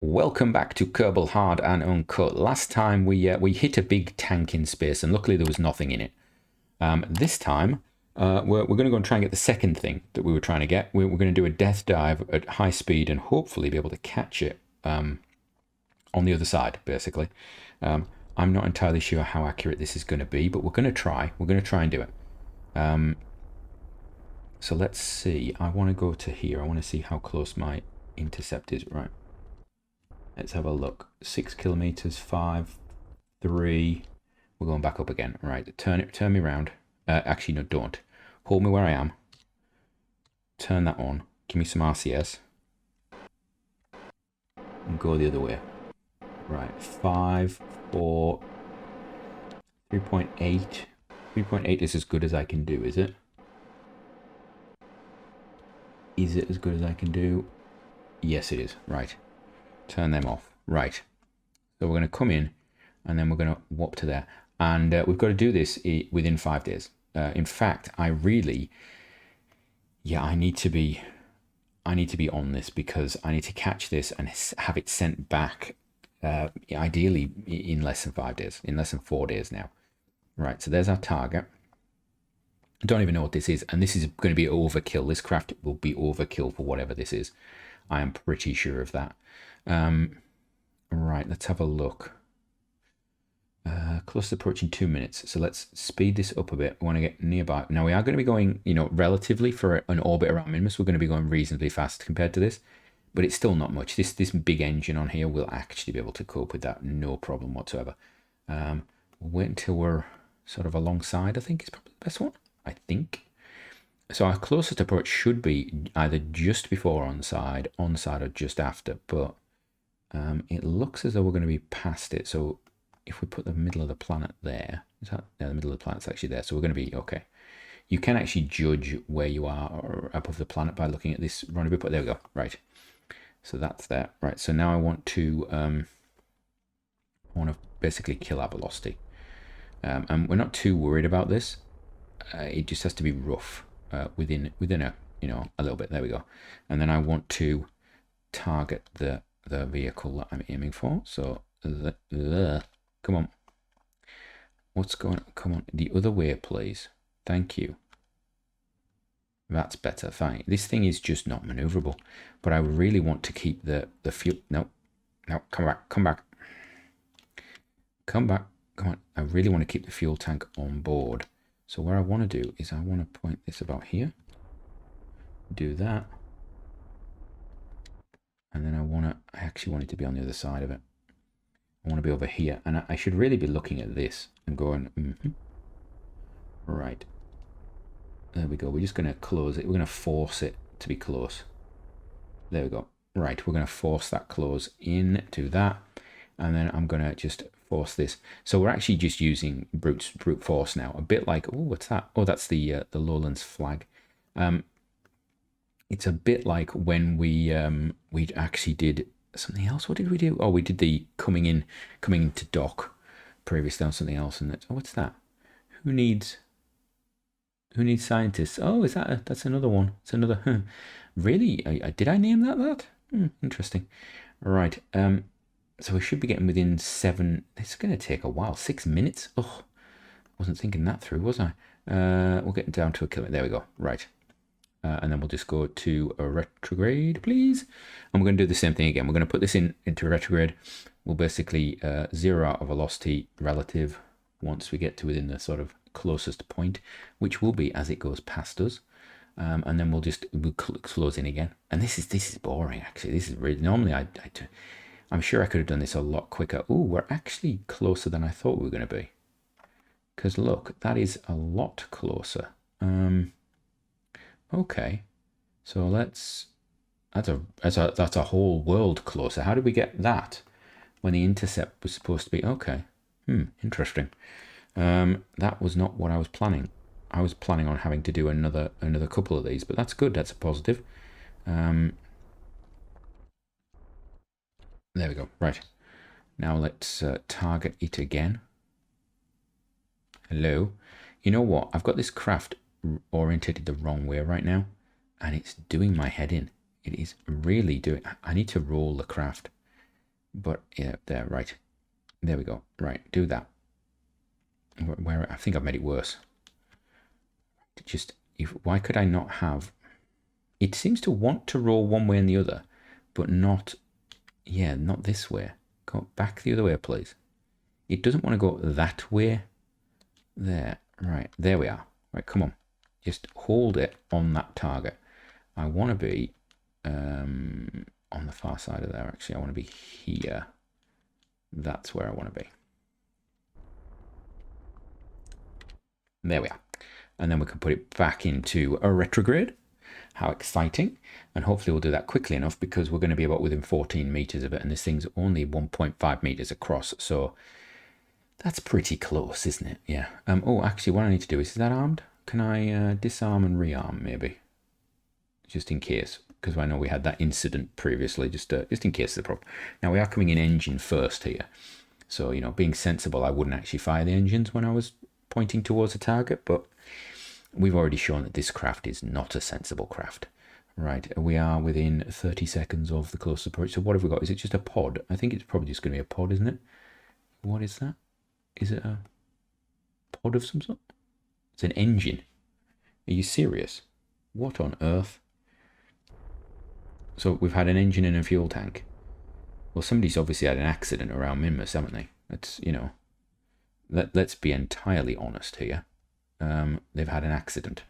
Welcome back to Kerbal Hard and Uncut. Last time we hit a big tank in space, and luckily there was nothing in it. This time we're going to go and try and get the second thing that we were trying to get. We're going to do a death dive at high speed and hopefully be able to catch it on the other side. Basically, I'm not entirely sure how accurate this is going to be, but we're going to try. We're going to try and do it. So let's see. I want to go to here. I want to see how close my intercept is. Right. Let's have a look. 6 kilometers, 5, 3. We're going back up again. All right, turn me around. Actually, no, don't. Hold me where I am. Turn that on. Give me some RCS. And go the other way. Right, 5, 4, 3.8. 3.8 is as good as I can do, is it? Is it as good as I can do? Yes, it is. Right. Turn them off. Right. So we're going to come in and then we're going to warp to there. And we've got to do this within 5 days. In fact, I need to be on this because I need to catch this and have it sent back, ideally in less than 5 days, in less than 4 days now. Right, so there's our target. I don't even know what this is, and this is going to be overkill. This craft will be overkill for whatever this is. I am pretty sure of that. Right, let's have a look. Close approaching 2 minutes, so let's speed this up a bit. We want to get nearby. Now we are going to be going, relatively for an orbit around Minmus, we're going to be going reasonably fast compared to this, but it's still not much. This big engine on here will actually be able to cope with that, no problem whatsoever. We'll wait until we're sort of alongside, I think is probably the best one, I think. So our closest approach should be either just before onside, or just after, but it looks as though we're going to be past it. So if we put the middle of the planet there, is that, yeah, the middle of the planet's actually there, so we're going to be okay. You can actually judge where you are above the planet by looking at this rendezvous point. There we go. Right. So that's there. Right. So now I want to basically kill our velocity. And we're not too worried about this. It just has to be rough within a a little bit. There we go. And then I want to target the vehicle that I'm aiming for. So come on. What's going on? Come on. The other way, please. Thank you. That's better. Fine. This thing is just not maneuverable. But I really want to keep the fuel. No. Come back. Come back. Come back. Come on. I really want to keep the fuel tank on board. So what I want to do is I want to point this about here. Do that. And then I actually want it to be on the other side of it. I want to be over here. And I should really be looking at this and going, Right. There we go. We're just going to close it. We're going to force it to be close. There we go. Right. We're going to force that close into that. And then I'm going to just force this. So we're actually just using brute force now. A bit like, oh, what's that? Oh, that's the Lowlands flag. It's a bit like when we actually did something else. What did we do? Oh, we did the coming to dock previously on something else. And oh, what's that? Who needs scientists? Oh, is that that's another one? It's another. Really? Did I name that? Interesting. Right. So we should be getting within 7. It's going to take a while. 6 minutes. Oh, wasn't thinking that through, was I? We're getting down to a kilometer. There we go. Right. And then we'll just go to a retrograde, please. And we're going to do the same thing again. We're going to put this into a retrograde. We'll basically zero out a velocity relative once we get to within the sort of closest point, which will be as it goes past us. And then we'll close in again. And this is boring, actually. This is really, normally I'm sure I could have done this a lot quicker. Oh, we're actually closer than I thought we were going to be. Because look, that is a lot closer. Okay, so that's a whole world closer. How did we get that when the intercept was supposed to be? Okay, interesting. That was not what I was planning. I was planning on having to do another couple of these, but that's good. That's a positive. There we go. Right. Now let's target it again. Hello. You know what? I've got this craft orientated the wrong way right now, and it's doing my head in. It is really doing. I need to roll the craft. But yeah, there, right. There we go. Right, do that. Where I think I've made it worse. Just, why could I not have... It seems to want to roll one way and the other, but not... Yeah, not this way. Go back the other way, please. It doesn't want to go that way. There. Right, there we are. Right, come on. Just hold it on that target. I want to be on the far side of there, actually. I want to be here. That's where I want to be. There we are. And then we can put it back into a retrograde. How exciting. And hopefully we'll do that quickly enough because we're going to be about within 14 meters of it. And this thing's only 1.5 meters across. So that's pretty close, isn't it? Yeah. Oh, actually, what I need to do is that armed? Can I disarm and rearm, maybe? Just in case. Because I know we had that incident previously, just in case of the problem. Now, we are coming in engine first here. So, you know, being sensible, I wouldn't actually fire the engines when I was pointing towards the target. But we've already shown that this craft is not a sensible craft. Right, we are within 30 seconds of the close approach. So what have we got? Is it just a pod? I think it's probably just going to be a pod, isn't it? What is that? Is it a pod of some sort? It's an engine. Are you serious? What on earth? So we've had an engine and a fuel tank. Well, somebody's obviously had an accident around Minmus, haven't they? That's, you know, let's be entirely honest here. They've had an accident.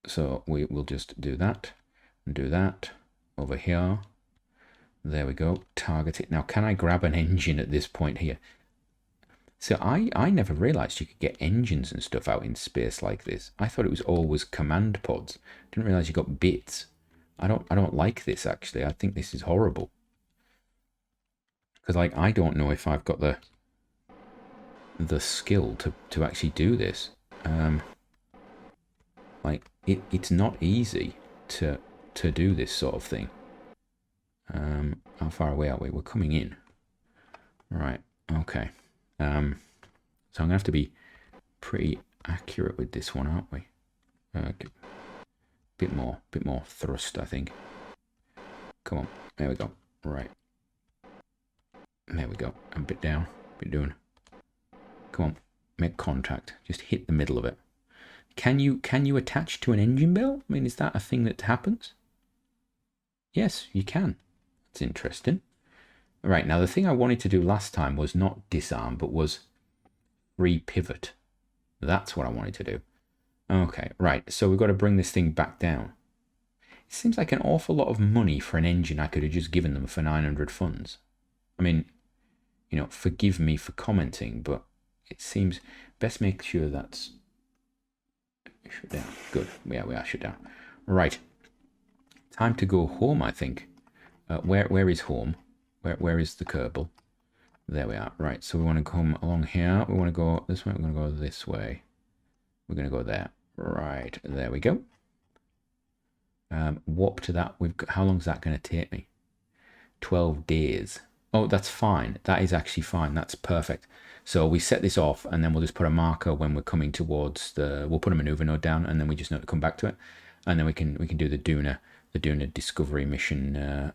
So we will just do that and do that over here. There we go. Target it. Now, can I grab an engine at this point here? So I never realized you could get engines and stuff out in space like this. I thought it was always command pods. Didn't realize you got bits. I don't like this, actually. I think this is horrible. Because, like, I don't know if I've got the skill to actually do this. Like, it's not easy to do this sort of thing. How far away are we? We're coming in. Right, okay. So I'm going to have to be pretty accurate with this one, aren't we? Bit more thrust, I think. Come on, there we go. Right. There we go. A bit down, bit doing. Come on, make contact. Just hit the middle of it. Can you attach to an engine bell? I mean, is that a thing that happens? Yes, you can. That's interesting. Right, now the thing I wanted to do last time was not disarm, but was re-pivot. That's what I wanted to do. Okay, right, so we've got to bring this thing back down. It seems like an awful lot of money for an engine I could have just given them for 900 funds. I mean, you know, forgive me for commenting, but it seems best make sure that's shut down. Good, yeah, we are shut down. Right, time to go home, I think. Where is home? Where is the Kerbal? There we are. Right, so we want to come along here. We want to go this way. We're going to go this way. We're going to go there. Right, there we go. Warp to that. How long is that going to take me? 12 days. Oh, that's fine. That is actually fine. That's perfect. So we set this off, and then we'll just put a marker when we're coming towards the... We'll put a maneuver node down, and then we just know to come back to it. And then we can do the Duna discovery mission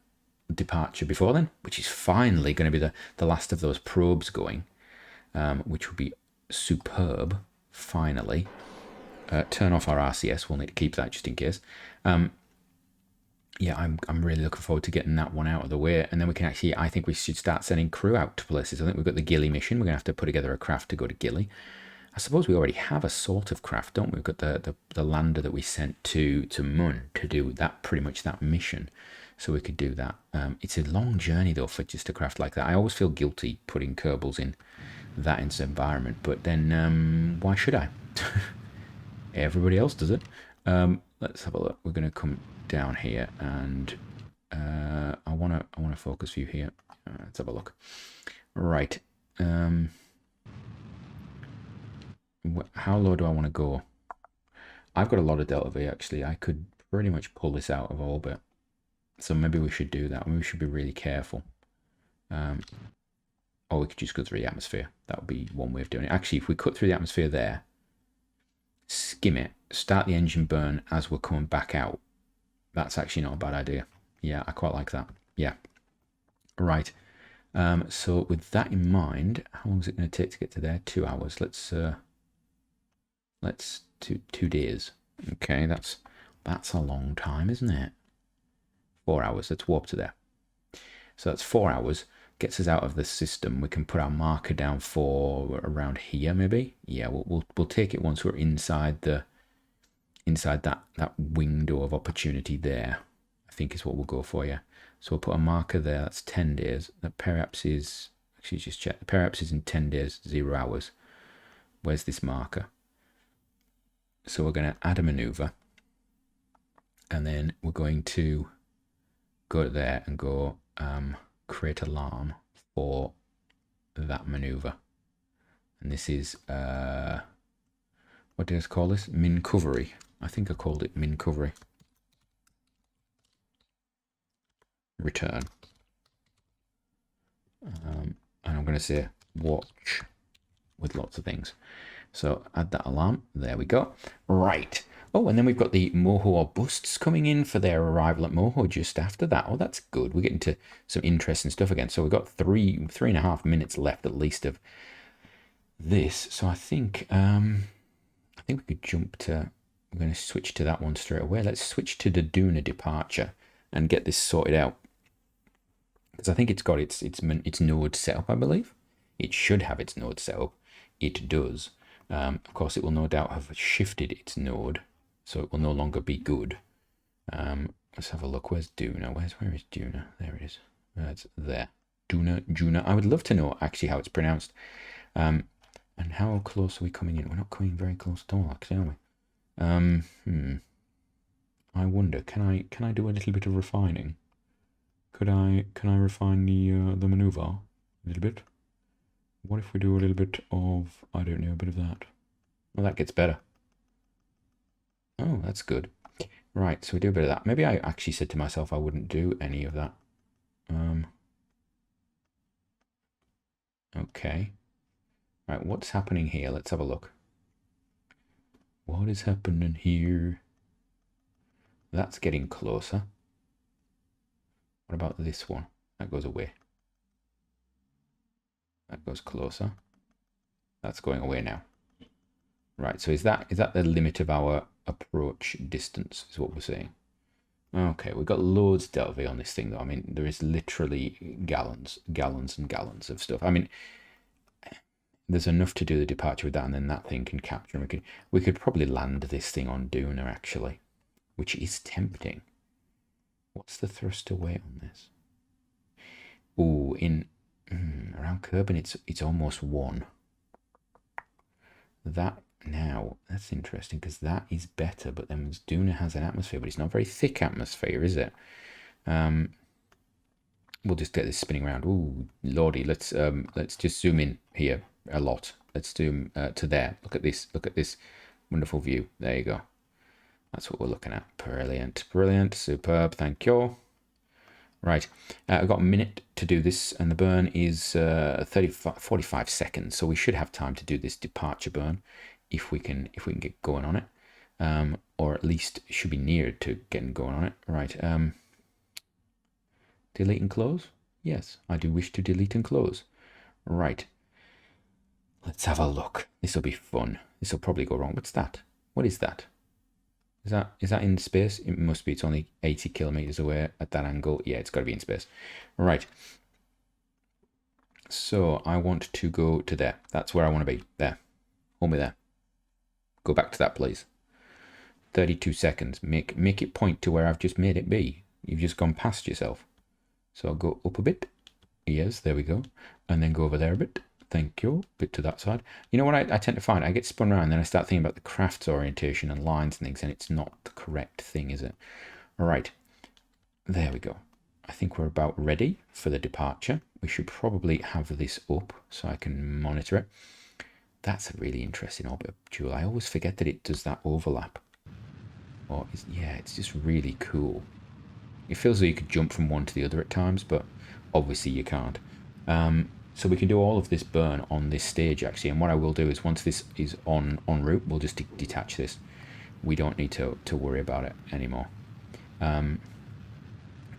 departure before then, which is finally going to be the last of those probes going, which will be superb. Finally, turn off our RCS. We'll need to keep that just in case. Yeah, I'm really looking forward to getting that one out of the way, and then we can actually, I think we should start sending crew out to places. I think we've got the Gilly mission. We're gonna have to put together a craft to go to Gilly. I suppose we already have a sort of craft, don't we? We've got the lander that we sent to Mun to do that, pretty much that mission. So we could do that. It's a long journey though for just a craft like that. I always feel guilty putting Kerbals in that environment, but then why should I? Everybody else does it. Let's have a look. We're gonna come down here, and I wanna focus view here. Let's have a look. Right. How low do I want to go? I've got a lot of delta V actually. I could pretty much pull this out of orbit. So maybe we should do that. Maybe we should be really careful. Or we could just go through the atmosphere. That would be one way of doing it. Actually, if we cut through the atmosphere there, skim it, start the engine burn as we're coming back out. That's actually not a bad idea. Yeah, I quite like that. Yeah. Right. So with that in mind, how long is it going to take to get to there? 2 hours. Let's do 2 days. Okay, that's a long time, isn't it? 4 hours. Let's warp to there. So that's 4 hours. Gets us out of the system. We can put our marker down for around here, maybe. Yeah, we'll take it once we're inside that window of opportunity there. I think is what we'll go for. Yeah. So we'll put a marker there. That's 10 days. That periapse is actually just check. The periapse is in 10 days, 0 hours. Where's this marker? So we're going to add a maneuver, and then we're going to go there and go create alarm for that maneuver. And this is what do I call this? Min covery. I think I called it min covery. Return. And I'm going to say watch with lots of things. So add that alarm. There we go. Right. Oh, and then we've got the Moho or busts coming in for their arrival at Moho just after that. Oh, that's good. We're getting to some interesting stuff again. So we've got three and a half minutes left at least of this. So I think we could jump to. We're going to switch to that one straight away. Let's switch to the Duna departure and get this sorted out. Because I think it's got its node set up, I believe. It should have its node set up. It does. Of course, it will no doubt have shifted its node, so it will no longer be good. Let's have a look. Where's Duna? Where is Duna? There it is. It's there. Duna. I would love to know actually how it's pronounced. And how close are we coming in? We're not coming very close at all, actually, are we? I wonder. Can I do a little bit of refining? Can I refine the maneuver a little bit? What if we do a little bit of, I don't know, a bit of that? Well, that gets better. Oh, that's good. Right, so we do a bit of that. Maybe I actually said to myself I wouldn't do any of that. Okay. Right, what's happening here? Let's have a look. What is happening here? That's getting closer. What about this one? That goes away. That goes closer. That's going away now. Right, so is that the limit of our approach distance, is what we're saying? Okay, we've got loads Delve on this thing, though. I mean, there is literally gallons and gallons of stuff. I mean, there's enough to do the departure with that, and then that thing can capture. And we could probably land this thing on Duna, actually, which is tempting. What's the thrust away on this? Oh, around Kerbal, it's almost 1. That now, that's interesting, because that is better, but then Duna has an atmosphere, but it's not a very thick atmosphere, is it? We'll just get this spinning around. Ooh, lordy, let's just zoom in here a lot. Let's zoom to there. Look at this wonderful view. There you go. That's what we're looking at. Brilliant, superb, thank you. Right, I've got a minute to do this, and the burn is 45 seconds, so we should have time to do this departure burn if we can get going on it, or at least it should be near to getting going on it. Right, delete and close. Yes, I do wish to delete and close. Right, let's have a look. This will be fun. This will probably go wrong. What's that? What is that? Is that in space? It must be. It's only 80 kilometers away at that angle. Yeah, it's got to be in space. Right. So I want to go to there. That's where I want to be. There. Hold me there. Go back to that, please. 32 seconds. Make it point to where I've just made it be. You've just gone past yourself. So I'll go up a bit. Yes, there we go. And then go over there a bit. Thank you. Bit to that side. You know what I tend to find? I get spun around and then I start thinking about the craft's orientation and lines and things, and it's not the correct thing, is it? All right. There we go. I think we're about ready for the departure. We should probably have this up so I can monitor it. That's a really interesting orbit, Jewel. I always forget that it does that overlap. Yeah, it's just really cool. It feels like you could jump from one to the other at times, but obviously you can't. So we can do all of this burn on this stage, actually. And what I will do is once this is en route, we'll just detach this. We don't need to worry about it anymore.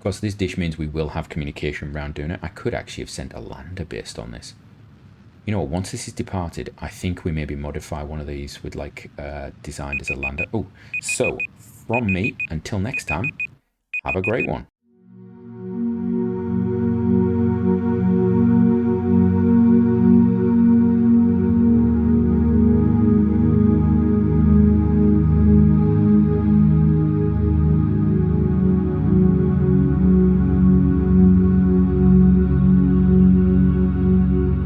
Of course, this dish means we will have communication around doing it. I could actually have sent a lander based on this. You know, once this is departed, I think we maybe modify one of these with like designed as a lander. Oh, so from me, until next time, have a great one.